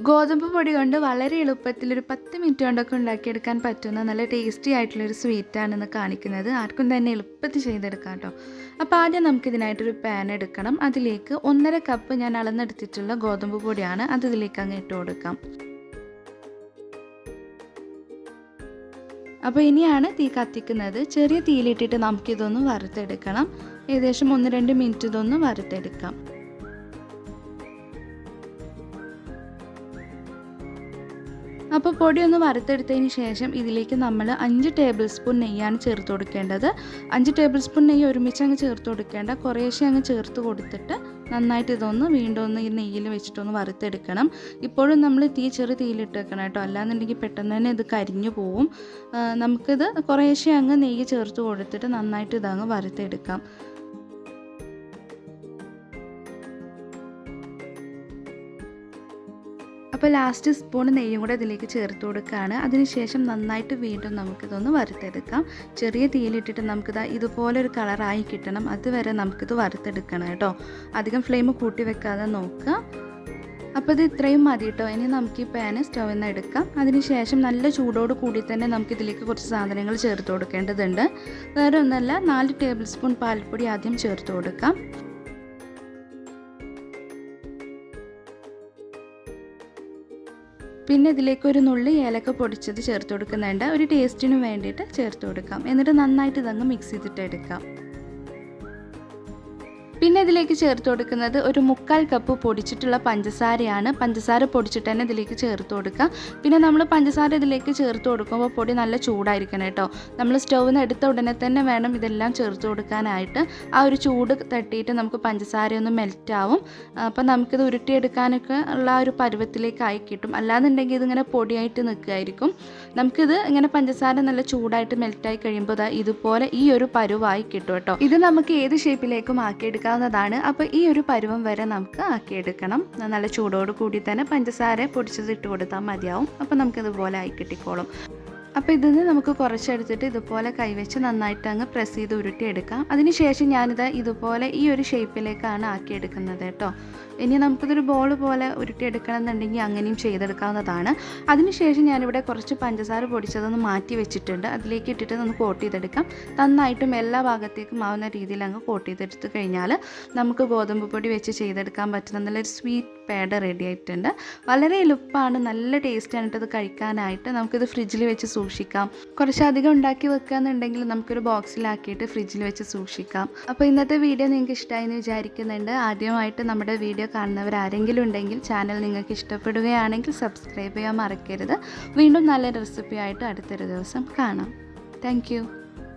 ഗോതമ്പ് പൊടി കൊണ്ട് വളരെ എളുപ്പത്തിൽ ഒരു 10 മിനിറ്റ് കൊണ്ടൊക്കെ ഉണ്ടാക്കിയെടുക്കാൻ പറ്റുന്ന നല്ല ടേസ്റ്റി ആയിട്ടുള്ളൊരു സ്വീറ്റാണെന്ന് കാണിക്കുന്നത്. ആർക്കും തന്നെ എളുപ്പത്തിൽ ചെയ്തെടുക്കാം കേട്ടോ. അപ്പോൾ ആദ്യം നമുക്കിതിനായിട്ടൊരു പാൻ എടുക്കണം. അതിലേക്ക് 1.5 കപ്പ് ഞാൻ അളന്നെടുത്തിട്ടുള്ള ഗോതമ്പ് പൊടിയാണ്, അത് ഇതിലേക്ക് അങ്ങ് ഇട്ട് കൊടുക്കാം. അപ്പോൾ ഇനിയാണ് തീ കത്തിക്കുന്നത്. ചെറിയ തീയിലിട്ടിട്ട് നമുക്കിതൊന്ന് വറുത്തെടുക്കണം. ഏകദേശം 1-2 മിനിറ്റ് ഇതൊന്ന് വറുത്തെടുക്കാം. അപ്പോൾ പൊടി ഒന്ന് വറുത്തെടുത്തതിന് ശേഷം ഇതിലേക്ക് നമ്മൾ 5 ടേബിൾ സ്പൂൺ നെയ്യാണ് ചേർത്ത് കൊടുക്കേണ്ടത്. 5 ടേബിൾ സ്പൂൺ നെയ്യ് ഒരുമിച്ച് അങ്ങ് ചേർത്ത് കൊടുക്കേണ്ട, കുറേശ്ശെ അങ്ങ് ചേർത്ത് കൊടുത്തിട്ട് നന്നായിട്ട് ഇതൊന്ന് വീണ്ടും ഒന്ന് ഈ നെയ്യിൽ വെച്ചിട്ടൊന്ന് വറുത്തെടുക്കണം. ഇപ്പോഴും നമ്മൾ ചെറു തീയിലിട്ട് വെക്കണം കേട്ടോ, അല്ലാന്നുണ്ടെങ്കിൽ പെട്ടെന്ന് തന്നെ ഇത് കരിഞ്ഞു പോവും. നമുക്കിത് കുറേശ്ശെ അങ്ങ് നെയ്യ് ചേർത്ത് കൊടുത്തിട്ട് നന്നായിട്ട് ഇതങ്ങ് വറുത്തെടുക്കാം. അപ്പോൾ ലാസ്റ്റ് സ്പൂൺ നെയ്യും കൂടെ ഇതിലേക്ക് ചേർത്ത് കൊടുക്കുകയാണ്. അതിനുശേഷം നന്നായിട്ട് വീണ്ടും നമുക്കിതൊന്ന് വറുത്തെടുക്കാം. ചെറിയ തീയിലിട്ടിട്ട് നമുക്കിത് ഇതുപോലെ ഒരു കളറായി കിട്ടണം, അതുവരെ നമുക്കിത് വറുത്തെടുക്കണം കേട്ടോ. അധികം ഫ്ലെയിം കൂട്ടി വെക്കാതെ നോക്കുക. അപ്പോൾ ഇത് ഇത്രയും മതി കേട്ടോ. ഇനി നമുക്ക് ഈ പാന് സ്റ്റൗവിൽ നിന്ന് എടുക്കാം. അതിനുശേഷം നല്ല ചൂടോട് കൂടി തന്നെ നമുക്കിതിലേക്ക് കുറച്ച് സാധനങ്ങൾ ചേർത്ത് കൊടുക്കേണ്ടതുണ്ട്. വേറെ ഒന്നല്ല, 4 ടേബിൾ സ്പൂൺ പാൽപ്പൊടി ആദ്യം ചേർത്ത് കൊടുക്കാം. പിന്നെ ഇതിലേക്ക് ഒരു നുള്ളി ഏലക്ക പൊടിച്ചത് ചേർത്ത് കൊടുക്കുന്നുണ്ട്, ഒരു ടേസ്റ്റിന് വേണ്ടിയിട്ട് ചേർത്ത് കൊടുക്കാം. എന്നിട്ട് നന്നായിട്ട് ഇതങ്ങ് മിക്സ് ചെയ്തിട്ട് എടുക്കാം. പിന്നെ ഇതിലേക്ക് ചേർത്ത് കൊടുക്കുന്നത് ഒരു 1/4 കപ്പ് പൊടിച്ചിട്ടുള്ള പഞ്ചസാരയാണ്. പഞ്ചസാര പൊടിച്ചിട്ട് തന്നെ ഇതിലേക്ക് ചേർത്ത് കൊടുക്കുക. പിന്നെ നമ്മൾ പഞ്ചസാര ഇതിലേക്ക് ചേർത്ത് കൊടുക്കുമ്പോൾ പൊടി നല്ല ചൂടായിരിക്കണം കേട്ടോ. നമ്മൾ സ്റ്റൗവിൽ നിന്ന് എടുത്ത ഉടനെ തന്നെ വേണം ഇതെല്ലാം ചേർത്ത് കൊടുക്കാനായിട്ട്. ആ ഒരു ചൂട് തട്ടിയിട്ട് നമുക്ക് പഞ്ചസാരയൊന്ന് മെൽറ്റ് ആവും. അപ്പം നമുക്കിത് ഉരുട്ടിയെടുക്കാനൊക്കെ ഉള്ള ആ ഒരു പരുവത്തിലേക്കായി കിട്ടും. അല്ലാന്നുണ്ടെങ്കിൽ ഇതിങ്ങനെ പൊടിയായിട്ട് നിൽക്കുമായിരിക്കും. നമുക്കിത് ഇങ്ങനെ പഞ്ചസാര നല്ല ചൂടായിട്ട് മെൽറ്റായി കഴിയുമ്പോൾ ഇതുപോലെ ഈ ഒരു പരുവായി കിട്ടും കേട്ടോ. ഇത് നമുക്ക് ഏത് ഷേപ്പിലേക്കും ആക്കിയെടുക്കാം ാണ്. അപ്പോൾ ഈ ഒരു പരുവം വരെ നമുക്ക് ആക്കിയെടുക്കണം. നല്ല ചൂടോട് കൂടി തന്നെ പഞ്ചസാര പൊടിച്ചത് ഇട്ട് കൊടുത്താൽ മതിയാവും. അപ്പോൾ നമുക്കിതുപോലെ ആയി കിട്ടിക്കോളും. അപ്പോൾ ഇതിന് നമുക്ക് കുറച്ചെടുത്തിട്ട് ഇതുപോലെ കൈവച്ച് നന്നായിട്ട് അങ്ങ് പ്രസ് ചെയ്ത് ഉരുട്ടിയെടുക്കാം. അതിനുശേഷം ഞാനിത് ഇതുപോലെ ഈ ഒരു ഷേപ്പിലേക്കാണ് ആക്കിയെടുക്കുന്നത് കേട്ടോ. ഇനി നമുക്കിതൊരു ബോൾ പോലെ ഉരുട്ടിയെടുക്കണം എന്നുണ്ടെങ്കിൽ അങ്ങനെയും ചെയ്തെടുക്കാവുന്നതാണ്. അതിനുശേഷം ഞാനിവിടെ കുറച്ച് പഞ്ചസാര പൊടിച്ചതൊന്ന് മാറ്റി വെച്ചിട്ടുണ്ട്. അതിലേക്ക് ഇട്ടിട്ട് ഒന്ന് കോട്ട് ചെയ്തെടുക്കാം. നന്നായിട്ടും എല്ലാ ഭാഗത്തേക്കും ആവുന്ന രീതിയിൽ അങ്ങ് കോട്ട് ചെയ്തെടുത്ത് കഴിഞ്ഞാൽ നമുക്ക് ഗോതമ്പ് പൊടി വെച്ച് ചെയ്തെടുക്കാൻ പറ്റുന്ന നല്ലൊരു സ്വീറ്റ് പേട റെഡി ആയിട്ടുണ്ട്. വളരെ എളുപ്പമാണ്, നല്ല ടേസ്റ്റാണ് ഇത് കഴിക്കാനായിട്ട്. നമുക്കിത് ഫ്രിഡ്ജിൽ വെച്ച് സൂക്ഷിക്കാം. കുറച്ചധികം ഉണ്ടാക്കി വെക്കുകയെന്നുണ്ടെങ്കിൽ നമുക്കൊരു ബോക്സിലാക്കിയിട്ട് ഫ്രിഡ്ജിൽ വെച്ച് സൂക്ഷിക്കാം. അപ്പോൾ ഇന്നത്തെ വീഡിയോ നിങ്ങൾക്ക് ഇഷ്ടമായി എന്ന് വിചാരിക്കുന്നുണ്ട്. ആദ്യമായിട്ട് നമ്മുടെ വീഡിയോ കാണുന്നവർ ആരെങ്കിലും ഉണ്ടെങ്കിൽ ചാനൽ നിങ്ങൾക്ക് ഇഷ്ടപ്പെടുകയാണെങ്കിൽ സബ്സ്ക്രൈബ് ചെയ്യാൻ മറക്കരുത്. വീണ്ടും നല്ല റെസിപ്പി ആയിട്ട് അടുത്തൊരു ദിവസം കാണാം. താങ്ക്